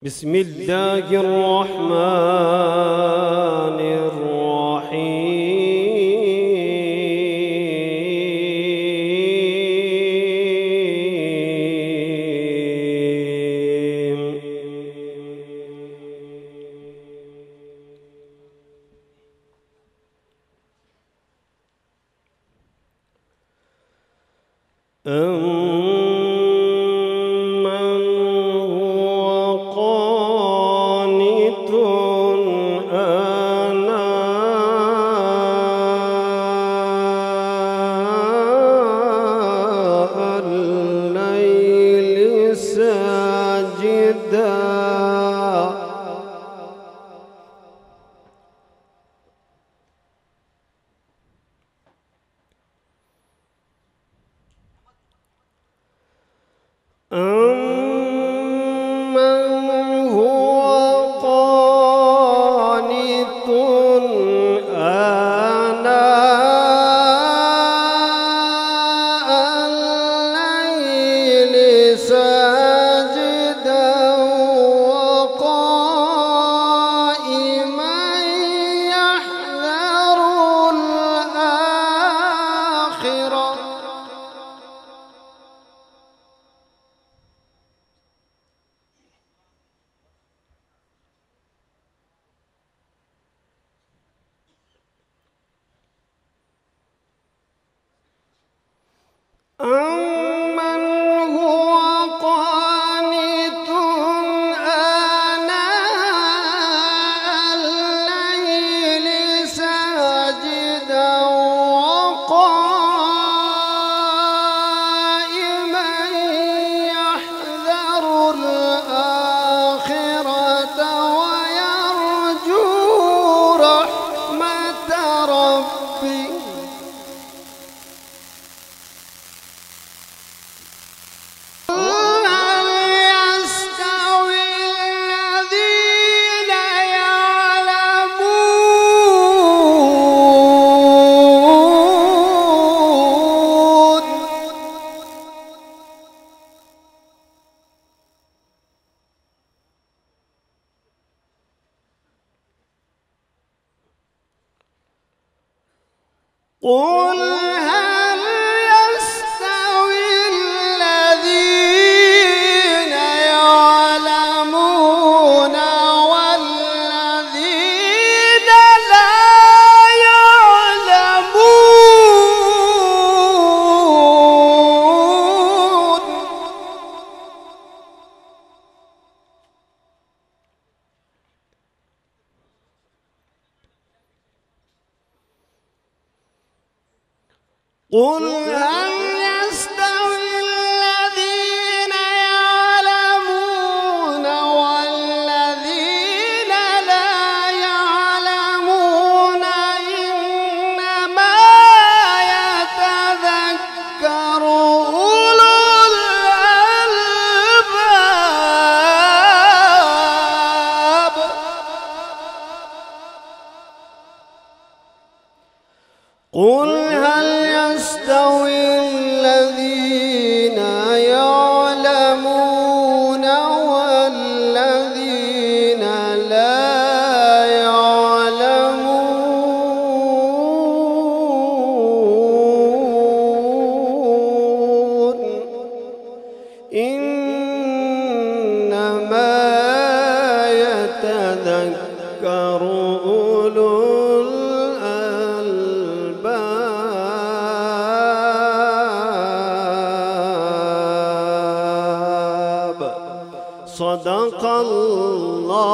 بسم الله الرحمن الرحيم. أَمَّنْ هُوَ قَانِتٌ آنَاءَ اللَّيْلِ سَاجِدًا وَقَائِمًا يَحْذَرُ الْآخِرَةَ. أَمَّنْ هُوَ قَانِتٌ آنَاءَ اللَّيْلِ سَاجِدًا وَقَائِمًا يَحْذَرُ الْآخِرَةَ وَيَرْجُو رَحْمَةَ رَبِّهِ. قُلْ هَلْ يَسْتَوِي الَّذِينَ يَعْلَمُونَ وَالَّذِينَ لَا يَعْلَمُونَ. قُلْ هَلْ يَسْتَوِي الَّذِينَ يَعْلَمُونَ وَالَّذِينَ لَا يَعْلَمُونَ إِنَّمَا يَتَذَكَّرُ أُولُو الْأَلْبَابِ. قُلْ هَلْ يَسْتَوِي الَّذِينَ يَعْلَمُونَ وَالَّذِينَ لَا يَعْلَمُونَ إِنَّمَا يَتَذَكَّرُ أُولُو الْأَلْبَابِ. صدق الله